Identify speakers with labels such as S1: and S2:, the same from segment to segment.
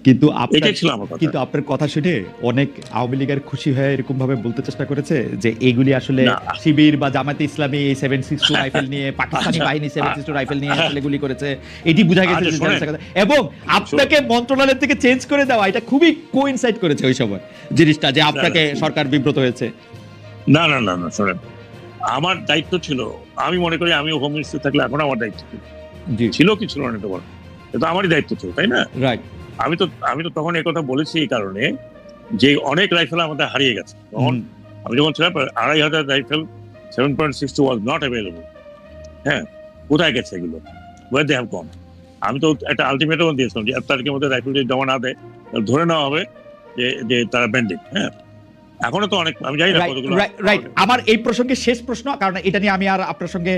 S1: কিন্তু
S2: এটাই ছিল আমার কথা।
S1: কিন্তু আপনার কথা শুনে অনেক আওয়ামী লীগের খুশি হয়ে এরকম ভাবে বলতে চেষ্টা করেছে যে এইগুলি আসলে
S2: না।
S1: শিবির বা জামাতে ইসলামী এই 762 রাইফেল নিয়ে পাকিস্তানি
S2: আচ্ছা,
S1: বাহিনী 762 রাইফেল নিয়ে
S2: আ-
S1: আসলে গুলি করেছে, এটি বোঝা গেছে
S2: আচ্ছা,
S1: যে
S2: শোনেন।
S1: জালসা কথা। এবং আপনাকে মন্ত্রণালয় থেকে চেঞ্জ করে দেওয়া এটা খুবই কোইনসাইড করেছে ওই সময় জিনিসটা, যে আপনাকে সরকার বিব্রত হয়েছে।
S2: না না না না, শোনেন, আমার দায়িত্ব ছিল, আমি মনে করি আমি হোম মিনিস্টার থাকলে এখন আমার দায়িত্ব ছিল।
S1: জি,
S2: ছিল কি ছিল না এটা বল, এটা আমারই দায়িত্ব ছিল, তাই না?
S1: রাইট।
S2: আমি তো তখন এই কথা বলেছি এই কারণে যে অনেক রাইফেল আমাদের হারিয়ে গেছে তখন। আমি যখন ছিলাম 2,500 রাইফেল 7.62 ওয়াজ নট অ্যাভেলেবল। হ্যাঁ, কোথায় গেছে এগুলো? Where they have gone. আমি তো একটা আলটিমেটাম দিয়েছিলাম যে 1 তারিখের মধ্যে রাইফেল যদি জমা না দেয় তাহলে ধরে নেওয়া হবে যে যে তারা ব্যান্ডিট। হ্যাঁ, এখনো তো অনেক, আমি জানি না কতগুলো।
S1: রাইট। আমার এই প্রসঙ্গে শেষ প্রশ্ন, কারণ এটা নিয়ে আমি আর আপনার সঙ্গে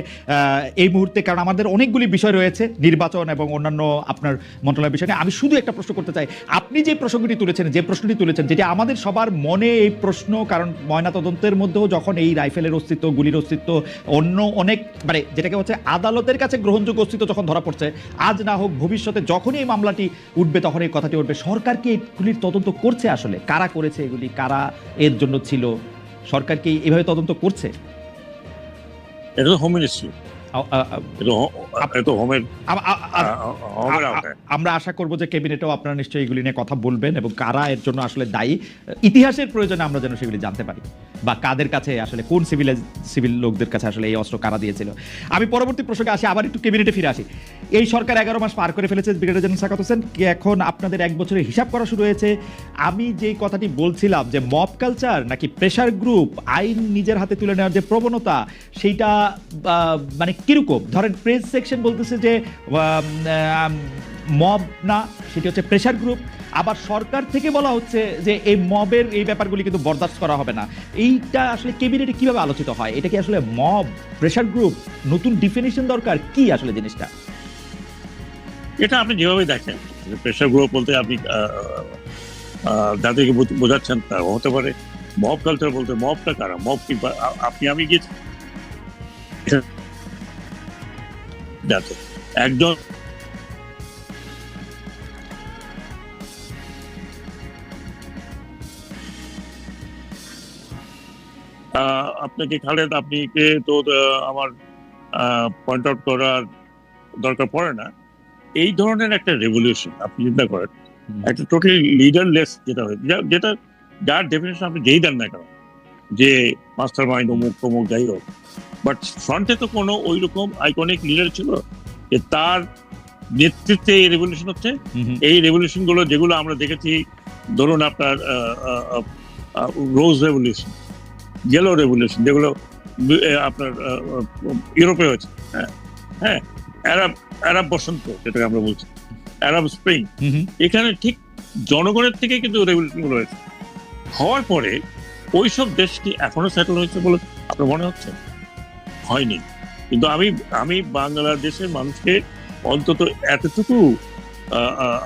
S1: এই মুহূর্তে, কারণ আমাদের অনেকগুলি বিষয় রয়েছে, নির্বাচন এবং অন্যান্য আপনার মন্ত্রণালয়ের বিষয় নিয়ে। আমি শুধু একটা প্রশ্ন করতে চাই। আপনি যে প্রসঙ্গটি তুলেছেন, যেটি আমাদের সবার মনে এই প্রশ্ন, কারণ ময়নাতদন্তের মধ্যেও যখন এই রাইফেলের অস্তিত্ব, গুলির অস্তিত্ব, অন্য অনেক মানে যেটাকে হচ্ছে আদালতের কাছে গ্রহণযোগ্য অস্তিত্ব যখন ধরা পড়ছে, আজ না হোক ভবিষ্যতে যখনই এই মামলাটি উঠবে তখন এই কথাটি উঠবে, সরকার কি এগুলির তদন্ত করছে? আসলে কারা করেছে এগুলি, কারা এর জন্য ছিল? সরকার কি এভাবে তদন্ত করছে?
S2: এটা তো হোম মিনিস্ট্রি, এটা তো হোমের আওতায়।
S1: আমরা আশা করব যে ক্যাবিনেটেও আপনারা নিশ্চয়ই এগুলি নিয়ে কথা বলবেন এবং কারা এর জন্য আসলে দায়ী, ইতিহাসের প্রয়োজনে আমরা যেন সেগুলি জানতে পারি, বা কাদের কাছে আসলে, কোন সিভিল লোকদের কাছে আসলে এই অস্ত্র কারা দিয়েছিল। আমি পরবর্তী প্রসঙ্গে আসি, আবার একটু ক্যাবিনেটে ফিরে আসি। এই সরকার 11 মাস পার করে ফেলেছে, ব্রিগেডিয়ার জেনারেল সাখাওয়াত হোসেন, এখন আপনাদের 1 বছরের হিসাব করা শুরু হয়েছে। আমি যেই কথাটি বলছিলাম যে মব কালচার নাকি প্রেশার গ্রুপ, আইন নিজের হাতে তুলে নেওয়ার যে প্রবণতা, সেইটা মানে কিরকম? ধরেন প্রেস সেকশন বলতেছে যে মব না, সেটি হচ্ছে প্রেশার গ্রুপ। আবার সরকার থেকে বলা হচ্ছে যে এই মবের এই ব্যাপারগুলি কিন্তু বরদাস্ত করা হবে না। এইটা আসলে ক্যাবিনেটে কিভাবে আলোচিত হয়? এটা কি আসলে মব, প্রেশার গ্রুপ, নতুন ডিফিনিশন দরকার, কি আসলে জিনিসটা?
S2: এটা আপনি যেভাবে দেখেন, প্রেশার গ্রুপ বলতে আপনি যাদেরকে বোঝাচ্ছেন তা হতে পারে। মব কালচার বলতে মবটা কারা, মব কি আপনি আমি গেছি দেখো, একজন আপনাকে খালেদ, আপনি কে তো আমার পয়েন্ট আউট করার দরকার পড়ে না। এই ধরনের একটা রেভলিউশন আপনি চিন্তা করেন, একটা টোটালি লিডারলেস যেটা যার ডেফিনেশন আপনি যেই দেন না কেন, যে মাস্টার মাইন্ড অমুক তমুক যাই হোক, বাট ফ্রন্টে তো কোনো ওই রকম আইকনিক লিডার ছিল যে তার নেতৃত্বে এই রেভলিউশন হচ্ছে। এই রেভলিউশন গুলো যেগুলো আমরা দেখেছি, ধরুন আপনার রোজ রেভলিউশন, ইয়েলো রেভলিউশন, যেগুলো আপনার ইউরোপে হয়েছে। হ্যাঁ হ্যাঁ, অ্যারাব বসন্ত যেটাকে আমরা বলছি, অ্যারাব স্প্রিং, এখানে ঠিক জনগণের থেকে কিন্তু রেভলিউশন গুলো হয়েছে। হওয়ার পরে ওইসব দেশ কি এখনো সেটেল হয়েছে বলে আপনার মনে হচ্ছে? হয়নি। কিন্তু আমি বাংলাদেশের মানুষকে অন্তত এতটুকু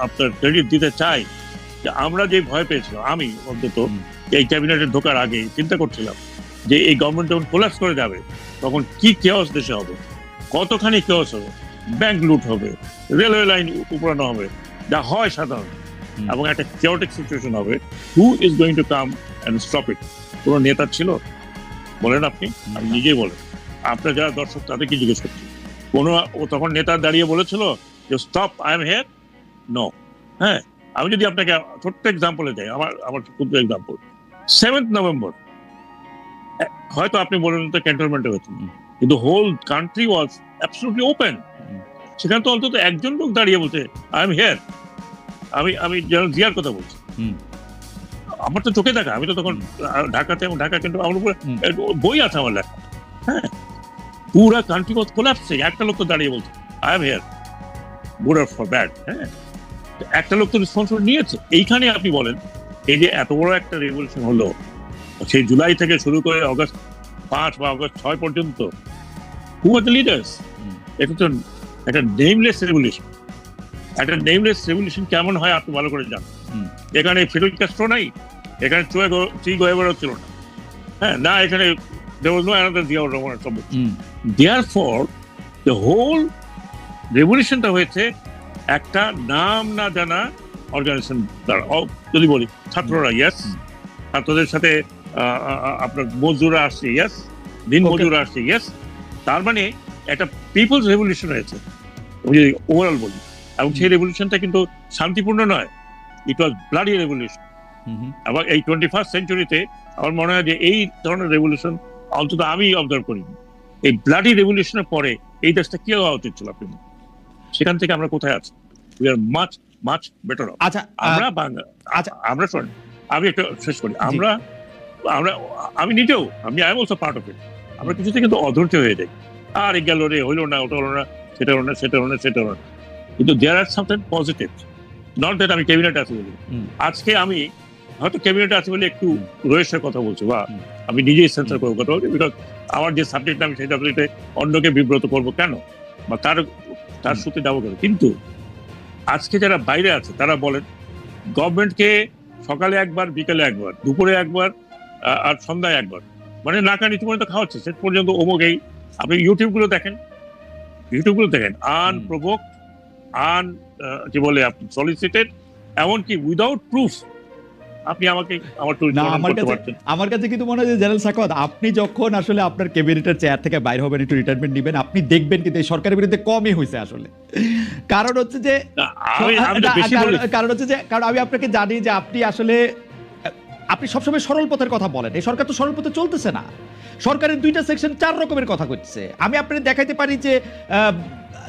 S2: আপনার ক্রেডিট দিতে চাই যে আমরা যে ভয় পেয়েছিলাম, আমি অন্তত এই ক্যাবিনেটে ঢোকার আগে চিন্তা করছিলাম যে এই গভর্নমেন্ট যখন কোলাপস করে যাবে তখন কি কেওস দেশে হবে, কতখানি কেওস হবে, ব্যাংক লুট হবে, রেলওয়ে লাইন উপড়ানো হবে, যা হয় সাধারণ, এবং একটা কেওটিক সিচুয়েশন হবে। Who is going to come and stop it? কোনো নেতা ছিল? বলেন আপনি নিজেই বলেন, আপনার যারা দর্শক তাদেরকে জিজ্ঞেস করছি, কোনো তখন নেতা দাঁড়িয়ে বলেছিল যে stop, I am here? No. হ্যাঁ, আমি যদি আপনাকে ছোট্ট এক্সাম্পলে যাই, আমার ক্ষুদ্র এক্সাম্পল, 7th নভেম্বর হয়তো আপনি বলেন তো ক্যান্টনমেন্টে হয়েছে, কিন্তু whole country was absolutely open. সেখানে তো অন্তত একজন লোক দাঁড়িয়ে বলছে আই এম হিয়ার। আমি জেনারেল জিয়ার কথা বলছি, আমার তো চোখে দেখা, আমি তো তখন ঢাকাতে, এবং ঢাকা কিন্তু আমার উপরে বই আছে আমার লেখা। হ্যাঁ, পুরা কান্ট্রি ওয়াজ কোলাপসিং, একটা লোক তো দাঁড়িয়ে বলছে I am here, good or for bad. হ্যাঁ, একটা লোক তো রেসপন্সিবিলিটি নিয়েছে। এইখানে আপনি বলেন, এই যে এত বড় একটা রেভলিউশন হলো, সেই জুলাই থেকে শুরু করে অগস্ট 5 বা অগস্ট 6 পর্যন্ত, হু আর দ্য লিডার্স? এটা তো একটা নেমলেস রেভলিউশন। একটা নেমলেস রেভলিউশন কেমন হয় আপনি ভালো করে জানেন। এখানে ফিডেল ক্যাস্ট্রো নাই, এখানে চি গুয়েভারা ছিল না, হ্যাঁ না, এখানে there was no another Ziaur Rahman somebody. Therefore, the whole রেভলিউশনটা হয়েছে একটা নাম না জানা অর্গানাইজেশন দ্বারা যদি বলি ছাত্ররা ইয়েস, ছাত্রদের সাথে আপনার মজদুররা আসছে ইয়েস, দিন মজুররা আসছে ইয়েস, তার মানে একটা পিপলস রেভলিউশন হয়েছে যদি ওভারঅল বলি, এবং সেই রেভলিউশনটা কিন্তু শান্তিপূর্ণ নয়, ইট ওয়াজ ব্লাডি রেভলিউশন। এবং এই 21st সেঞ্চুরিতে আমার মনে হয় যে এই ধরনের রেভলিউশন অন্তত আমি অবজার্ভ করিনি। এই ব্লাডি রেভলিউশনের পরে এই দেশটা কি হওয়া উচিত ছিল আপনি, সেখান থেকে আমরা কোথায় আছি? We are much much better of.
S1: আচ্ছা
S2: আমরা আমরা শোন, আমি একটা শেষ করি, আমরা আমি নিজেও I am also part of ইট। আমরা কিছুতে কিন্তু অধৈর্য হয়ে যাই, আর গেল রে, হইলো না, ওটা হলো না, সেটা হলো না, সেটা হলো না, সেটা হলো না। কিন্তু দেয়ার আর সামথিং পজিটিভ, নট দ্যাট আমি ক্যাবিনেট আছি বলি। আজকে আমি হয়তো ক্যাবিনেটে আছি বলে একটু রয়েছে কথা বলছি, বা আমি নিজেই সেন্সার করবো কথা বলছি, বিকজ আমার যে সাবজেক্ট আমি সেই সাবজেক্টে অন্যকে বিব্রত করবো কেন, বা তার সুতে যাবো কেন। কিন্তু আজকে যারা বাইরে আছে তারা বলেন গভর্নমেন্টকে সকালে একবার, বিকেলে একবার, দুপুরে একবার, আর সন্ধ্যায় একবার, মানে নাকা নীতি পর্যন্ত খাওয়াচ্ছে। শেষ পর্যন্ত অমুকেই, আপনি ইউটিউবগুলো দেখেন, আনপ্রোভোক, কি বলে, আপনি সলিসিটেড, এমনকি উইদাউট প্রুফ আপনি আমাকে
S1: আমার কাছে কিন্তু মনে হয় যে জেনারেল সাখাওয়াত, আপনি যখন আসলে আপনার ক্যাবিনেটের চেয়ার থেকে বাইরে হবেন, একটু রিটায়ারমেন্ট নেবেন, আপনি দেখবেন কিন্তু এই সরকারের বিরুদ্ধে কমই হয়েছে আসলে। কারণ হচ্ছে যে কারণ আমি আপনাকে জানি যে আপনি সবসময় সরল পথের কথা বলেন। এই সরকার তো সরল পথে চলতেছে না, সরকারের 2টা সেকশন 4 রকমের কথা করছে। আমি আপনাকে দেখাইতে পারি যে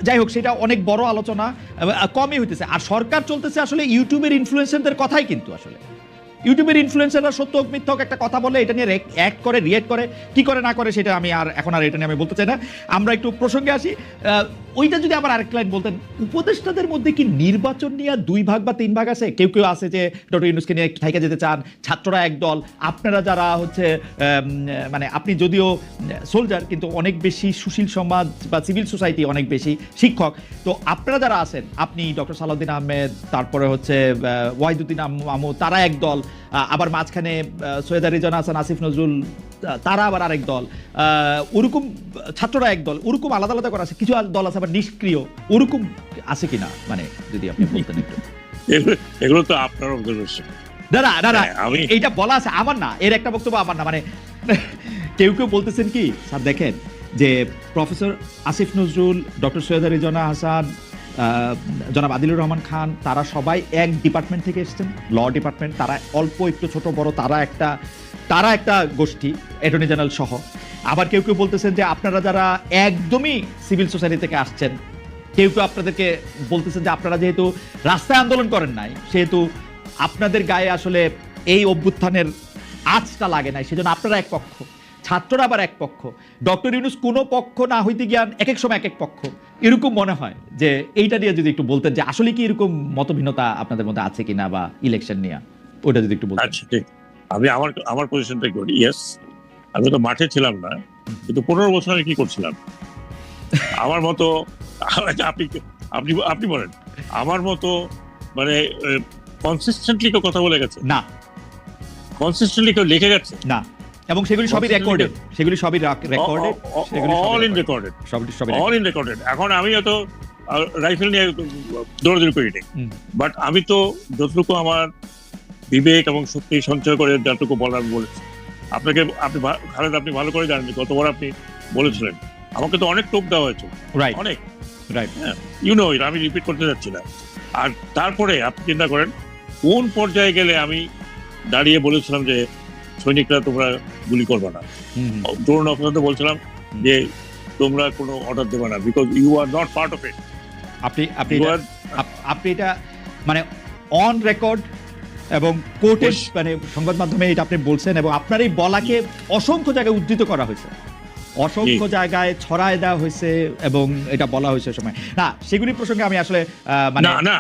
S1: যাই হোক, সেটা অনেক বড় আলোচনা, কমই হইতেছে। আর সরকার চলতেছে আসলে ইউটিউবের ইনফ্লুয়েন্সারদের কথাই, কিন্তু আসলে ইউটিউবের ইনফ্লুয়েন্সাররা সত্য হোক মিথ্যা হোক একটা কথা বলে, এটা নিয়ে অ্যাক্ট করে, রিয়েক্ট করে, কি করে না করে সেটা আমি এখন এটা নিয়ে আমি বলতে চাই না। আমরা একটু প্রসঙ্গে আসি। ওইটা যদি আবার আরেক লাইন বলতেন, উপদেষ্টাদের মধ্যে কি নির্বাচন নিয়ে 2 ভাগ বা 3 ভাগ আছে? কেউ আছে যে ডক্টর ইউনূসকে নিয়ে থাইকা যেতে চান, ছাত্ররা একদল, আপনারা যারা হচ্ছে মানে আপনি যদিও সোলজার কিন্তু অনেক বেশি সুশীল সমাজ বা সিভিল সোসাইটি, অনেক বেশি শিক্ষক, তো আপনারা যারা আছেন, আপনি ডক্টর সালাউদ্দিন আহমেদ, তারপরে হচ্ছে ওয়াহিদুদ্দিন মাহমুদ, তারা একদল, আবার মাঝখানে সৈয়দা রিজওয়ানা হাসান, আসিফ নজরুল, তারা আবার আরেক দল, ওরকম ছাত্ররা এক দল, ওরকম আলাদা আলাদা করা আছে। কিছু দল আছে আবার নিষ্ক্রিয়, ওরকম আছে কিনা, মানে যদি আপনি বলতেন একটু।
S2: এগুলো তো আপনার অবজারভেশন।
S1: দাদা এইটা বলা আছে, আমার না, এর একটা বক্তব্য আমার না। মানে কেউ বলতেছেন কি স্যার, দেখেন যে প্রফেসর আসিফ নজরুল, ডক্টর সৈয়দা রিজওয়ানা হাসান, জনাব আদিলুর রহমান খান, তারা সবাই এক ডিপার্টমেন্ট থেকে এসেছেন, ল ডিপার্টমেন্ট। তারা অল্প একটু ছোট বড়, তারা একটা গোষ্ঠী, অ্যাটর্নি জেনারেল সহ। আবার কেউ বলতেছেন যে আপনারা যারা একদমই সিভিল সোসাইটি থেকে আসছেন, কেউ আপনাদেরকে বলতেছেন যে আপনারা যেহেতু রাস্তায় আন্দোলন করেন নাই, সেহেতু আপনাদের গায়ে আসলে এই অভ্যুত্থানের আঁচটা লাগে নাই, সেজন্য আপনারা এক পক্ষ, ছাত্ররা আবার এক পক্ষ। ডক্টর ইউনূস কোনো পক্ষ না হইতে গিয়ান এক এক সময় এক এক পক্ষ, এরকম মনে হয়। যে এইটা নিয়ে যদি একটু বলতেন যে আসলে কি এরকম মতভিন্নতা আপনাদের মধ্যে আছে কিনা, বা ইলেকশন নিয়ে ওটা যদি একটু বলতেন।
S2: আচ্ছা, ঠিক, আমি আমার পজিশনটা করি। ইয়েস, আমি তো মাঠে ছিলাম না, কিন্তু 15 বছর আমি কি করছিলাম আমার মতো, আপনি বলেন, আমার মতো মানে কনসিস্টেন্টলি কেউ কথা বলে গেছে না, কনসিস্টেন্টলি কেউ লিখে গেছে না, এবং সেগুলি সবই রেকর্ডেড, অল ইন রেকর্ডেড। এখন আমি তো রাইফেল নিয়ে দৌড়াদৌড়ি করি নাই, বাট আমি তো যতটুকু আমার বিবেক এবং শক্তি সঞ্চয় করে যতটুকু বলার বলেছি আপনাকে, খালেদ আপনি ভালো করে জানেন গতবার আপনি বলেছিলেন আমাকে তো অনেক টোপ দেওয়া হয়েছে, অনেক, আমি রিপিট করতে যাচ্ছি না। আর তারপরে আপনি চিন্তা করেন কোন পর্যায়ে গেলে আমি দাঁড়িয়ে বলেছিলাম যে সৈনিকরা তোমরা গুলি করবে না, ড্রোন অফিসারদের বলছিলাম যে তোমরা কোনো অর্ডার দেবে না, because you are not part of it.
S1: আপনি এটা মানে অন রেকর্ড এবং কোর্টের মানে সংবাদ মাধ্যমে এটা আপনি বলছেন, এবং আপনার এই বলাকে অসংখ্য জায়গায় উদ্ধৃত করা হয়েছে, অসংখ্য জায়গায় ছড়ায় দেওয়া হয়েছে, এবং এটা বলা হয়েছে সময় না। সেগুলি প্রসঙ্গে আমি আসলে মানে
S2: না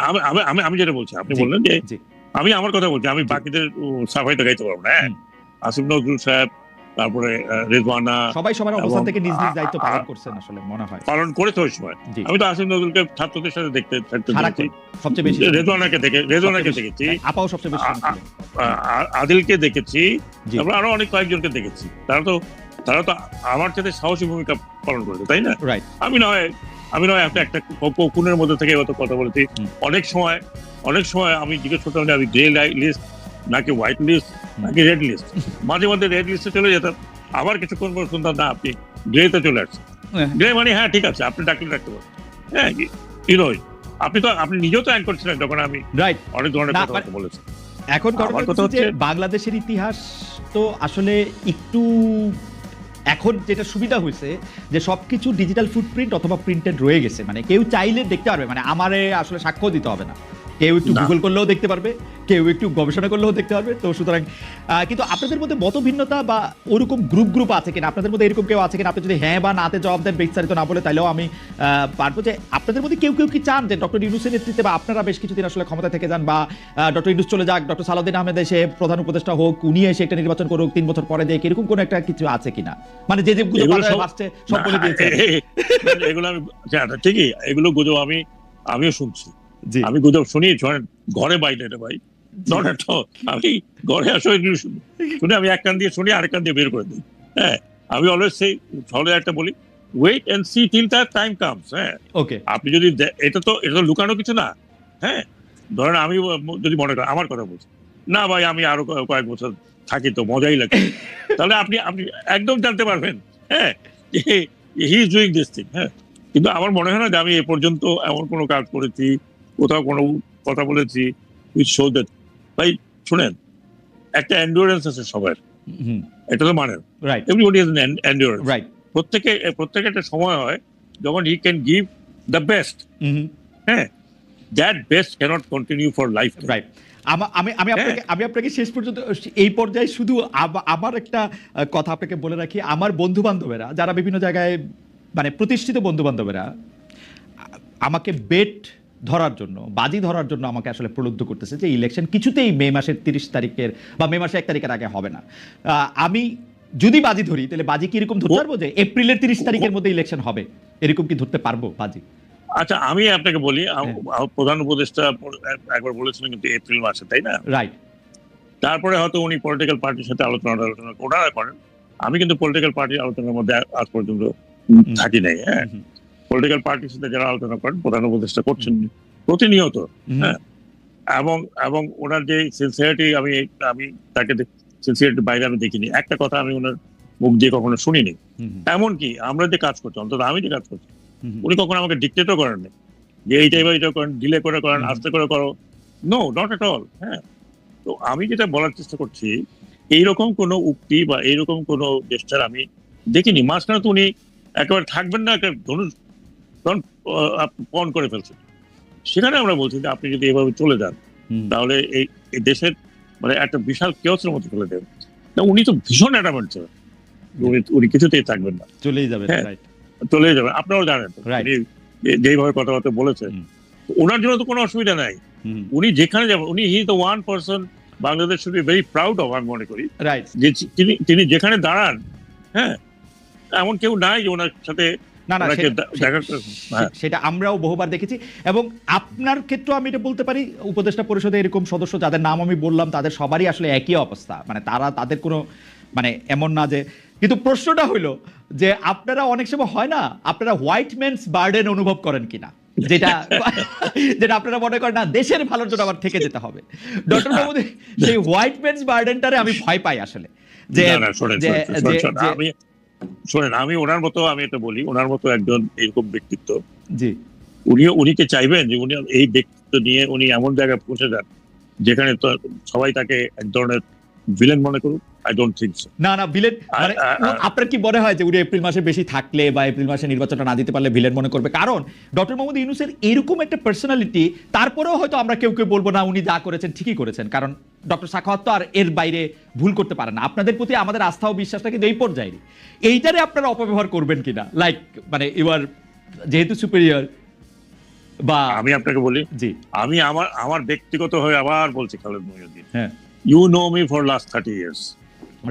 S2: আমি যেটা বলছি, আপনি বললেন যে আমি আমার কথা বলছি, আমি বাকিদের সাফাই তো গাইতে পারবো না। আসিফ নজরুল সাহেব, তারপরে রেজওয়ানা,
S1: সবাই সবার অবস্থান থেকে নিজ নিজ দায়িত্ব পালন করছেন, আসলে মনে হয় পালন
S2: করেছে ওই সময়। আমি তো আসিফ নজরুলকে ছাত্রদের সাথে দেখতে
S1: সবচেয়ে বেশি,
S2: রেজওয়ানাকে দেখেছি,
S1: আপাও সবচেয়ে বেশি,
S2: আদিলকে দেখেছি, তারপর আরো অনেক কয়েকজনকে দেখেছি। তারা তো আমার সাথে সাহসী ভূমিকা পালন করেছে, তাই না? আমি না হয় আমি নয় একটা কোকুনের মধ্যে থেকে হয়তো কথা বলেছি।
S1: হুম।
S2: অনেক সময় আমি জিজ্ঞেস করতাম যে আমি গ্রে লিস্ট নাকি হোয়াইট লিস্ট নাকি রেড লিস্ট, মাঝে মধ্যে রেড লিস্টে চলে যেতাম, আবার কিছুক্ষণ পর শুনতাম না আপনি গ্রেতে চলে আসছেন। গ্রে মানে হ্যাঁ ঠিক আছে, আপনি ডাকতে পারেন, হ্যাঁ ইউনোই আপনি নিজেও তো অ্যাঙ্কর ছিলেন যখন আমি
S1: রাইট।
S2: অনেক ধরনের
S1: না,
S2: কথা বলেছি।
S1: এখন
S2: আমার
S1: ঘটনা
S2: কথা
S1: হচ্ছে যে
S2: হচ্ছে-
S1: বাংলাদেশের ইতিহাস তো আসলে একটু এখন যেটা সুবিধা হয়েছে যে সবকিছু ডিজিটাল ফুটপ্রিন্ট অথবা প্রিন্টেড রয়ে গেছে, মানে কেউ চাইলে দেখতে পারবে, মানে আমারে আসলে সাক্ষ্য দিতে হবে না, কেউ একটু
S2: না।
S1: গুগল করলেও দেখতে পারবে, কেউ একটু গবেষণা করলেও দেখতে পারবে। তো সুতরাং কিন্তু আপনাদের মধ্যে মতভিন্নতা বা ওরকম গ্রুপ আছে কিনা, আপনাদের মধ্যে এরকম কেউ আছে কিনা, আপনি যদি হ্যাঁ বা নাতে জবাব দেন বিস্তারিত না বলে, তাইলেও আমি পারবো যে আপনাদের মধ্যে কেউ কি চান যে ডক্টর ইউনূসের নেতৃত্বে বা আপনারা বেশ কিছুদিন আসলে ক্ষমতা থেকে যান, বা ডক্টর ইউনূস চলে যাক, ডক্টর সালাউদ্দিন আহমেদ এসে প্রধান উপদেষ্টা হোক, উনি এসে একটা নির্বাচন করুক 3 বছর পরে দেখ, এরকম কোন একটা কিছু আছে কিনা? মানে যে গুজব
S2: এগুলো
S1: বাজারে
S2: সব-
S1: ভাসছে সব বলে দিয়েছে।
S2: এগুলো আমি ঠিকই, এগুলো গুজব আমিও শুনছি।
S1: জি
S2: আমি গুজব শুনি ঘরে বাইরে রে ভাই, নট এট অল। আমি ঘরে আসলে এগুলো শুনি আমি এক কান দিয়ে শুনি আরেক কান দিয়ে বের করে দিই। হ্যাঁ, আমি অলওয়েজ সেই সহলে একটা বলি, wait and see till the time comes. হ্যাঁ,
S1: ওকে
S2: আপনি যদি এটা তো লুকানো কিছু না। হ্যাঁ, ধরেন আমি যদি মনে করেন আমার কথা বলছি, না ভাই আমি আরো কয়েক বছর থাকি তো মজাই লাগে, তাহলে আপনি একদম জানতে পারবেন হ্যাঁ he is doing this thing. হ্যাঁ, কিন্তু আমার মনে হয় না যে আমি এ পর্যন্ত এমন কোনো কাজ করেছি, কোথাও কোনো কথা বলেছি উইথ শো দ্যাট। ভাই শুনেন, একটা এন্ডুরেন্স আছে সবার, এটা তো মানেন,
S1: right
S2: everybody has an endurance.
S1: Right
S2: প্রত্যেকে একটা সময় হয় যখন he can give the best. হ্যাঁ, that best cannot continue for life.
S1: Right. আমি আপনাকে শেষ পর্যন্ত এই পর্যায়ে শুধু আমার একটা কথা আপনাকে বলে রাখি, আমার বন্ধু বান্ধবেরা যারা বিভিন্ন জায়গায় মানে প্রতিষ্ঠিত বন্ধু বান্ধবেরা আমাকে বেট ধরার জন্য, বাজি ধরার জন্য আমাকে আসলে প্রলুব্ধ করতেছে যে ইলেকশন কিছুতেই মে মাসের 30 তারিখের বা মে মাসের 1 তারিখের আগে হবে না। আমি যদি বাজি ধরি তাহলে বাজি কি এরকম ধরতে পারবো যে এপ্রিলের 30 তারিখের মধ্যে ইলেকশন হবে, এরকম কি ধরতে পারবো বাজি?
S2: আচ্ছা, আমি আপনাকে বলি, প্রধান উপদেষ্টা একবার বলেছিলেন কিন্তু এপ্রিল মাসে, তাই না?
S1: রাইট।
S2: তারপরে হয়তো উনি পলিটিক্যাল পার্টির সাথে আলোচনা ওনারা করেন। আমি কিন্তু পলিটিক্যাল পার্টির আলোচনার মধ্যে আজ পর্যন্ত থাকি নাই। হ্যাঁ, পলিটিক্যাল পার্টির সাথে যারা আলোচনা করেন প্রধান উপদেষ্টা করছেন প্রতিনিয়ত। হ্যাঁ, এবং ওনার যে সিনসিয়ারিটি, আমি তাকে সিনসিয়ারিটি বাইরে আমি দেখিনি, একটা কথা আমি ওনার মুখ দিয়ে কখনো শুনিনি। এমনকি আমরা যে কাজ করছি, অন্তত আমি যে কাজ করছি, উনি কখনো আমাকে ডিক্টেটও করেন না যে এইটাই বা এইটা করেন, ডিলে করে করেন, আস্তে করে করো, নো, নট এট অল। হ্যাঁ, তো আমি যেটা বলার চেষ্টা করছি, এইরকম কোনো উক্তি বা এইরকম কোনো জেস্টার আমি দেখিনি। মাঝখানে তো উনি একেবারে থাকবেন না, একটা ধনুষ পণ করে ফেলছেন। সেখানে আমরা বলছি যে আপনি যদি এভাবে চলে যান তাহলে এই দেশের মানে একটা বিশাল কেওসের মতো চলে যাবেন। না, উনি তো ভীষণ অ্যাডামেন্ট ছিলেন, উনি কিছুতেই থাকবেন না,
S1: চলেই যাবে।
S2: হ্যাঁ,
S1: রাইট
S2: চলে যাবেন। আপনারাও জানেন
S1: Right.
S2: যেইভাবে কথাবার্তা বলেছেন, ওনার জন্য তো কোনো অসুবিধা নাই। উনি যেখানে যাবেন, উনি he the one person Bangladesh should be very proud of, আমি মনে করি
S1: রাইট।
S2: যে তিনি যেখানে দাঁড়ান, হ্যাঁ, এমন কেউ নাই যে ওনার সাথে
S1: না না,
S2: দেখা। হ্যাঁ,
S1: সেটা আমরাও বহুবার দেখেছি। এবং আপনার ক্ষেত্রে আমি এটা বলতে পারি, উপদেষ্টা পরিষদে এরকম সদস্য যাদের নাম আমি বললাম তাদের সবারই আসলে একই অবস্থা, মানে তাদের কোনো মানে এমন না যে, কিন্তু প্রশ্নটা হইলো যে আপনারা অনেক সময় হয় না, আপনারা হোয়াইট ম্যানস বার্ডেন অনুভব করেন কিনা, যেটা যেটা আপনারা মনে করেন না দেশের ভালোর জন্য আবার থেকে যেতে হবে। ডক্টর মোহাম্মদ, সেই হোয়াইট ম্যানস বার্ডেনটারে আমি ভয় পাই আসলে, যে
S2: শোনেন, আমি ওনার মতো, আমি এটা বলি, ওনার মতো একজন এরকম ব্যক্তিত্ব,
S1: জি,
S2: উনিকে চাইবেন যে উনি এই ব্যক্তিত্ব নিয়ে উনি এমন জায়গায় পৌঁছে যান যেখানে তো সবাই তাকে এক ধরনের ভিলেন মনে করুক? I don't think so.
S1: না না, ভিলেন মানে আপনার কি মনে হয় যে উনি এপ্রিল মাসে বেশি থাকলে বা এপ্রিল মাসে নির্বাচনটা না দিতে পারলে ভিলেন মনে করবে? কারণ ডক্টর মোহাম্মদ ইউনূসের এরকম একটা পার্সোনালিটি, তারপরেও হয়তো আমরা কেউ বলবো না উনি যা করেছেন ঠিকই করেছেন, কারণ ডক্টর সাখাওয়াত তো আর এর বাইরে ভুল করতে পারে না। আপনাদের প্রতি আমাদের আস্থা ও বিশ্বাসটা কিন্তু এই পর্যায়ে, এইটারে আপনারা অপব্যবহার করবেন কিনা, লাইক মানে ইউর যেহেতু সুপিরিয়র বা।
S2: আমি আপনাকে বলি,
S1: জি,
S2: আমি আমার ব্যক্তিগত হয়ে আবার বলছি, খালেদ মহিউদ্দিন,
S1: হ্যাঁ,
S2: you know me for last 30 years,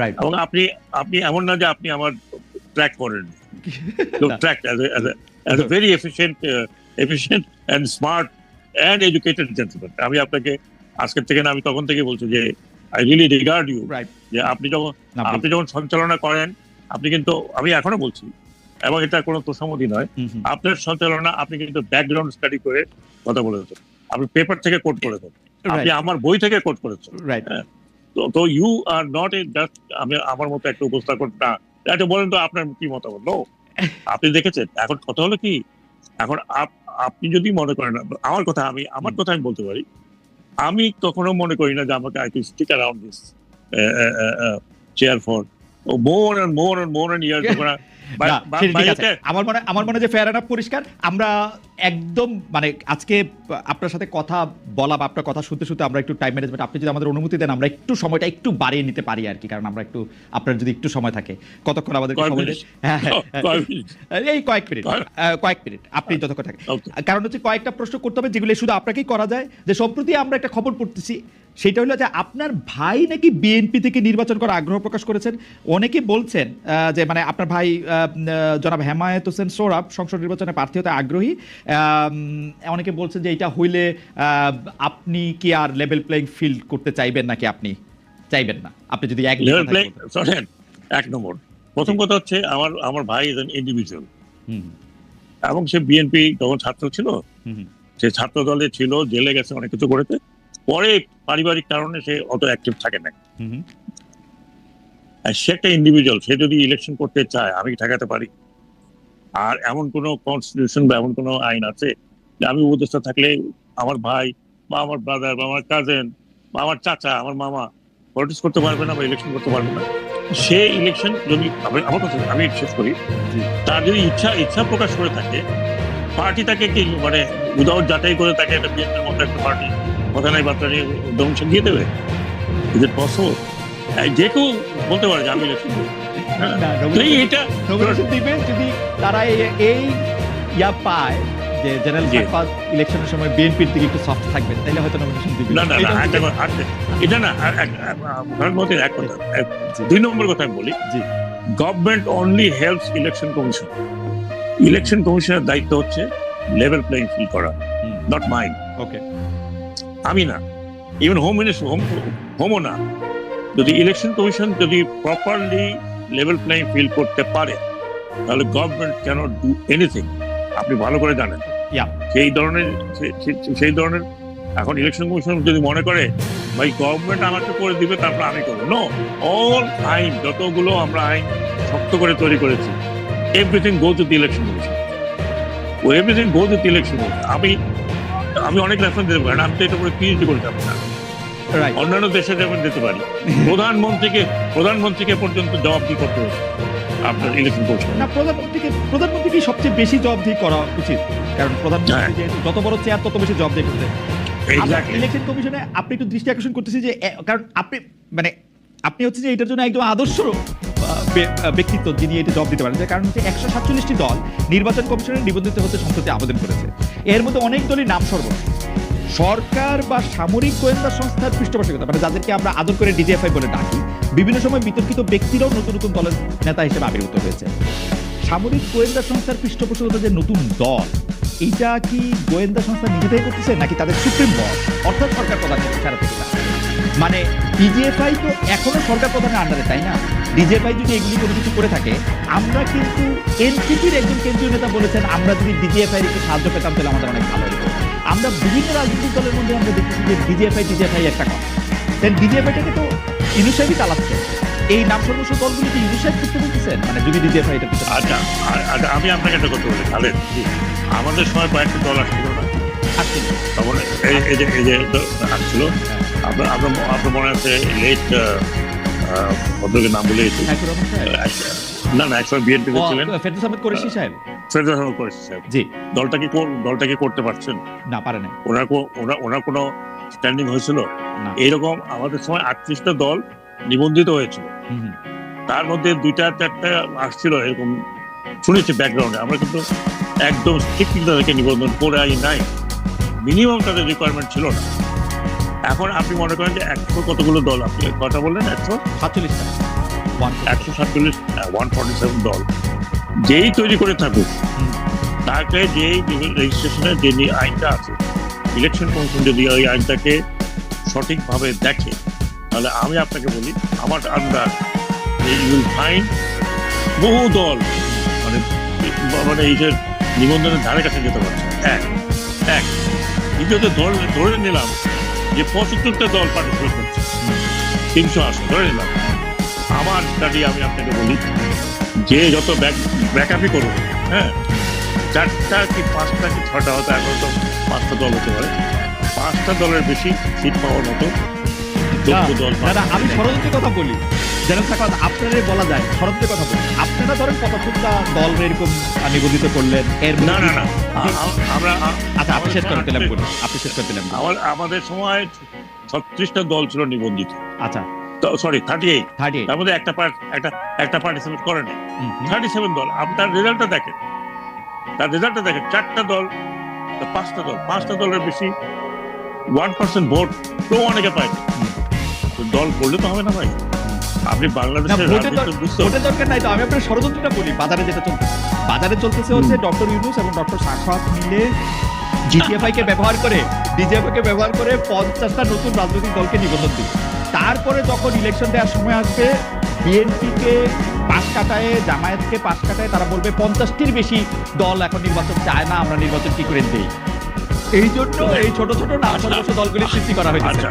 S1: right.
S2: এবং আপনি এমন না যে আপনি আমার ট্র্যাক করেন, track as a very efficient and smart and educated gentleman. আমি আপনাকে আজকের থেকে না, আমি তখন থেকে বলছি যে I really regard you,
S1: right.
S2: যে আপনি যখন সঞ্চালনা করেন, আপনি কিন্তু, আমি এখনো বলছি এবং এটা কোনো তোষামোদী নয়। আপনার সঞ্চালনা, আপনি কিন্তু ব্যাকগ্রাউন্ড স্টাডি করে কথা বলেছেন, আপনি পেপার থেকে কোট করেছেন, আপনি আমার বই থেকে কোট করেছেন। তো you are not a just আমি আমার মতো একটা উপস্থাপন না। এটা বলেন তো আপনার কি মতামত? নো, আপনি দেখেছেন। এখন কথা হলো কি, এখন আপনি যদি মনে করেন আমার কথা আমি বলতে পারি, আমি কখনো মনে করি না যে আমাকে I can stick around this chair for more and years.
S1: আমার মনে যে ফেয়ার এনাফ পরিষ্কার। আমরা একদম মানে আজকে আপনার সাথে কথা বলা বা আপনার কথা শুনতে শুনতে আমরা একটু টাইম ম্যানেজমেন্ট, আপনি যদি আমাদের অনুমতি দেন আমরা একটু সময়টা একটু বাড়িয়ে নিতে পারি আর কি, কারণ আমরা একটু আপনার যদি একটু সময় থাকে, কতক্ষণ আমাদের এই কয়েক মিনিট আপনি যতক্ষণ থাকে। কারণ হচ্ছে কয়েকটা প্রশ্ন করতে হবে যেগুলো শুধু আপনাকেই করা যায়। যে সম্প্রতি আমরা একটা খবর পড়তেছি, সেটা হলো যে আপনার ভাই নাকি বিএনপি থেকে নির্বাচন করার আগ্রহ প্রকাশ করেছেন। অনেকে বলছেন যে মানে আপনার ভাই জনাব হেমায়েত হোসেন সোহরাব সংসদ নির্বাচনে প্রার্থী হতে আগ্রহী। অনেকে বলছেন যে এটা হইলে আপনি কি আর লেভেল প্লেইং ফিল্ড করতে চাইবেন নাকি আপনি চাইবেন না? আপনি যদি এক
S2: নম্বর, প্রথম কথা হচ্ছে আমার ভাই একজন ইন্ডিভিজুয়াল, এবং সে বিএনপি তখন ছাত্র ছিল, সে ছাত্র দলে ছিল, জেলে গেছে, অনেক কিছু করেছে, পরে পারিবারিক কারণে সে অত অ্যাক্টিভ থাকে না। সে একটা ইন্ডিভিজুয়াল, সে যদি ইলেকশন করতে চায় আমি ঠেকাতে পারি? আর এমন কোন কনস্টিটিউশন বা এমন কোন আইন আছে যে আমি উপদেষ্টা থাকলে আমার ভাই বা আমার ব্রাদার বা আমার কাজিন বা আমার চাচা, আমার মামা পলিটিক্স করতে পারবে না বা ইলেকশন করতে পারবে না? সে ইলেকশন যদি আমার কথা আমি শেষ করি, তার যদি ইচ্ছা প্রকাশ করে থাকে, পার্টি তাকে কি মানে উইদাউট যাচাই করে তাকে একটা বিএনপির মতো একটা পার্টি কথা নাই বার্তা নিয়ে ডোনেশন দিয়ে দেবে? Is it possible? যে কেউ বলতে পারে যে আমি ইলেকশন করবো।
S1: যদি তারা এই ইয়া পায় যে জেনারেল সারফরাজ ইলেকশনের সময় বিএনপির দিকে একটু সফট থাকবেন, তাহলে হয়তো নমিনেশন দিবে।
S2: না এটা না এক কথা। 2 নম্বর কথা আমি বলি, government only helps election commission. Election কমিশনের দায়িত্ব হচ্ছে লেভেল প্লেইং ফিল্ড করা, নট মাইন।
S1: ওকে,
S2: আমি না, ইভেন হোম মিনিস্টার হোমও না। যদি ইলেকশন কমিশন যদি প্রপারলি লেভেল প্লেইং ফিল্ড করতে পারে, তাহলে গভর্নমেন্ট ক্যানট ডু এনিথিং। আপনি ভালো করে জানেন সেই ধরনের এখন ইলেকশন কমিশন যদি মনে করে ভাই গভর্নমেন্ট আমাকে করে দিবে তারপর আমি করবো, নো। অল আইন যতগুলো আমরা আইন শক্ত করে তৈরি করেছি, everything goes with election commission, everything goes with election commission. আমি অনেক রেফারেন্স দিতে পারি, আমি তো এটা করে পিএইচডি করে যাবো না। অন্যান্য দেশে যেমন দিতে পারি, প্রধানমন্ত্রীকে পর্যন্ত জবাবদিহি করতে হবে আপনার ইলেকশন কমিশন।
S1: না, প্রধানমন্ত্রীকে সবচেয়ে বেশি জবাবদিহি করা উচিত, কারণ প্রধানমন্ত্রী যত বড় চেয়ার তত বেশি জবাবদিহি করতে। ইলেকশন কমিশনে আপনি একটু দৃষ্টি আকর্ষণ করতেছি যে কারণ আপনি হচ্ছে যে এটার জন্য একদম আদর্শ ব্যক্তিত্ব যিনি এটা জবাব দিতে পারেন। কারণ হচ্ছে 147টি দল নির্বাচন কমিশনে নিবন্ধিত হতে সম্প্রতি আবেদন করেছে। এর মধ্যে অনেক দলই নাম সর্বস্ব সরকার বা সামরিক গোয়েন্দা সংস্থার পৃষ্ঠপোষকতা, মানে যাদেরকে আমরা আদর করে ডিজিএফআই বলে ডাকি, বিভিন্ন সময় বিতর্কিত ব্যক্তিরাও নতুন নতুন দলের নেতা হিসেবে আবির্ভূত হয়েছে। সামরিক গোয়েন্দা সংস্থার পৃষ্ঠপোষকতা যে নতুন দল, এইটা কি গোয়েন্দা সংস্থা নিজেদের করতেছে নাকি তাদের সুপ্রিম বস অর্থাৎ সরকার প্রধানের ইশারা থেকে? মানে ডিজিএফআই তো এখনো সরকার প্রধানের আন্ডারে, তাই না? ডিজিএফআই যদি এগুলি কোনো কিছু করে থাকে, আমরা কিন্তু এনসিপির একজন কেন্দ্রীয় নেতা বলেছেন আমরা যদি ডিজিএফআই একটু সাহায্য পেতাম তাহলে আমাদের অনেক ভালো হতো। আমরা বিভিন্ন রাজনৈতিক দলের মধ্যে আমরা দেখতেছি যে ডিজিএফআই একটা কথা, ডিজিএফআইটাকে তো ইউনুস সাহেবই চালাচ্ছে। এই নাম সর্বস্ব দলগুলি কি ইউনুস সাহেব করতে বলতেছেন? মানে যদি ডিজিএফআই এটা
S2: আচ্ছা, আমি আপনাকে একটা কথা বলি খালেদ, আমাদের সময় কয়েকটা দল আসছিল না, তখন এই যে আসছিল, আপনার মনে আছে লেট ভদ্রকের নাম বলে না একসময় বিএনপি ছিলেন
S1: ফেরদৌস আহমেদ কুরেশি সাহেব।
S2: জি, দলটা কি করতে পারছেন?
S1: না, পারে না।
S2: ওনার কোনো স্ট্যান্ডিং হয়েছিল? এইরকম আমাদের সময় 38টা দল নিবন্ধিত হয়েছিল, তার মধ্যে 2-4টা আসছিল এরকম শুনেছি ব্যাকগ্রাউন্ডে। আমরা কিন্তু একদম স্ট্রিক্টলি তাদেরকে নিবন্ধন করে নাই, মিনিমাম তাদের রিকোয়ারমেন্ট ছিল না। এখন আপনি মনে করেন যে 100 কতগুলো দল, আপনি কথা বললেন 147 দল, যেই তৈরি করে থাকুক তাকে যেই রেজিস্ট্রেশনের যে আইনটা আছে, ইলেকশন কমিশন যদি ওই আইনটাকে সঠিকভাবে দেখে, তাহলে আমি আপনাকে বলি আমার আন্দাজ ইউ উইল ফাইন্ড বহু দল মানে মানে এই যে নিবন্ধনের ধারে কাছে যেতে পারছে না। এক এক দ্বিতীয়ত ধরে নিলাম যে 75টা দল পার্টিসিপেট করছে, 300 আসন ধরে নিলাম। আমার স্টাডি আমি আপনাকে বলি, যে যত ব্যাকআপই করুন, হ্যাঁ, 4টা কি 5টা কি 6টা হতো, এখন তো 5টা দল হতে পারে, 5টা দলের বেশি সিট পাওয়ার মতো যোগ্য দল।
S1: দাদা আমি ষড়যন্ত্রের কথা বলি, যেন আপনাদের বলা যায় ষড়যন্ত্রের কথা বলি। আপনারা ধরেন 75টা দল এরকম নিবন্ধিত করলেন, এর
S2: না না না, আমরা
S1: আচ্ছা আপনি শেষ করে দিলাম, আপনি শেষ করে দিলাম।
S2: আমাদের সময় 36টা দল ছিল নিবন্ধিত।
S1: আচ্ছা
S2: সরি 38,
S1: 38
S2: তার মধ্যে একটা পার্টিসিপেট করে নাই, 37 দল। আপনি তার রেজাল্টটা দেখেন, 4টা দল, 5টা দলের বেশি 1% ভোট তো অনেকে পায়। দল করলে তো হবে না ভাই, আপনি বাংলাদেশের
S1: ভোটের দরকার নাই। তো আমি আপনার ষড়যন্ত্রটা বলি, বাজারে যেটা চলতেছে হচ্ছে ডক্টর ইউনূস এবং ডক্টর সাখাওয়াত মিলে জিটিএফআই কে ব্যবহার করে, ডিজিএফআই কে ব্যবহার করে 50টা নতুন রাজনৈতিক দলকে নিবন্ধন দিই। তারপরে যখন ইলেকশন দেওয়ার সময় আসবে, বিএনপিকে পাশ কাটায়, জামায়াতকে পাশ কাটায়, তারা বলবে 50টির বেশি দল এখন নির্বাচন চায় না, আমরা নির্বাচন কি করে দেই। এই জন্য এই ছোট ছোট দলগুলি সৃষ্টি করা হয়েছে।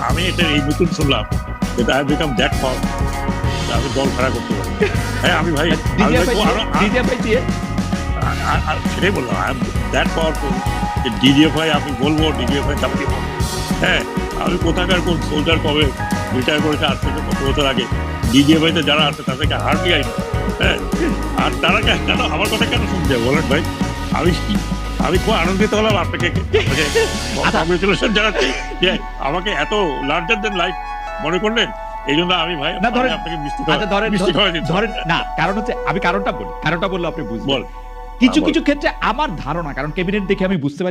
S2: আমি এটা এই নতুন শুনলাম, এটা আই বিকাম দ্যাট পাওয়ার, আমি দল খাড়া করতে পারি। হ্যাঁ আমি ভাই সেটাই বললাম, I am that powerful. DGFI আমি বলবো, ডিজিএফআই চাকরি পাবো। হ্যাঁ আমি কোথাকার কোন সোলজার কবে রিটায়ার করেছে, 8 থেকে 5 বছর আগে। ডিজিএফআইতে যারা আছে তাদেরকে হার্ডলি আইন। হ্যাঁ, আর তারা কেন আমার কথা কেন শুনছে বলেন ভাই? আমি খুব আনন্দিত হলাম, আপনাকে কংগ্রেচুলেশন জানাচ্ছি যে আমাকে এত লার্জার দেন লাইফ মনে করলেন। এই জন্য আমি ভাই আপনাকে
S1: ধরেন না, কারণ হচ্ছে আমি কারণটা বললে আপনি বুঝবেন। কিছু ক্ষেত্রে আমার ধারণা, কারণ ক্যাবিনেট দেখে আমি বুঝতে পারি